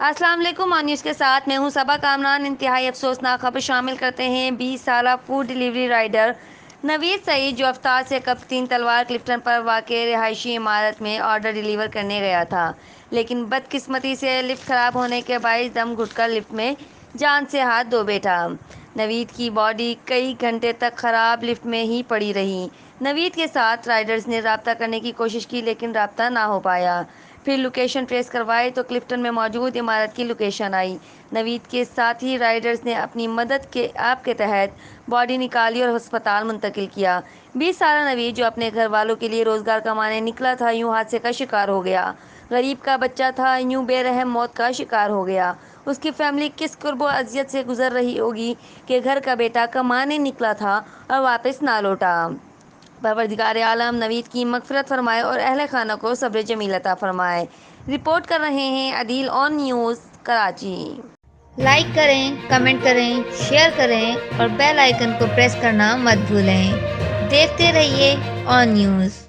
السلام علیکم، آن نیوز کے ساتھ میں ہوں صبا کامران۔ انتہائی افسوسناک خبر شامل کرتے ہیں 20 سالہ فوڈ ڈیلیوری رائڈر نوید سعید، جو افطار سے قبل 3 تلوار کلفٹن پر واقع رہائشی عمارت میں آرڈر ڈیلیور کرنے گیا تھا، لیکن بدقسمتی سے لفٹ خراب ہونے کے باعث دم گھٹ کر لفٹ میں جان سے ہاتھ دھو بیٹھا۔ نوید کی باڈی کئی گھنٹے تک خراب لفٹ میں ہی پڑی رہی۔ نوید کے ساتھ رائڈرز نے رابطہ کرنے کی کوشش کی، لیکن رابطہ نہ ہو پایا۔ پھر لوکیشن ٹریس کروائی تو کلفٹن میں موجود عمارت کی لوکیشن آئی۔ نوید کے ساتھی رائڈرز نے اپنی مدد کے آپ کے تحت باڈی نکالی اور ہسپتال منتقل کیا۔ 20 سالہ نوید، جو اپنے گھر والوں کے لیے روزگار کمانے نکلا تھا، یوں حادثے کا شکار ہو گیا۔ غریب کا بچہ تھا، یوں بے رحم موت کا شکار ہو گیا۔ اس کی فیملی کس کرب و اذیت سے گزر رہی ہوگی کہ گھر کا بیٹا کمانے نکلا تھا اور واپس نہ لوٹا۔ پروردگار عالم نوید کی مغفرت فرمائے اور اہل خانہ کو صبر جمیل عطا فرمائے۔ رپورٹ کر رہے ہیں عدیل، آن نیوز، کراچی۔ لائک کریں، کمنٹ کریں، شیئر کریں اور بیل آئیکن کو پریس کرنا مت بھولیں۔ دیکھتے رہیے آن نیوز۔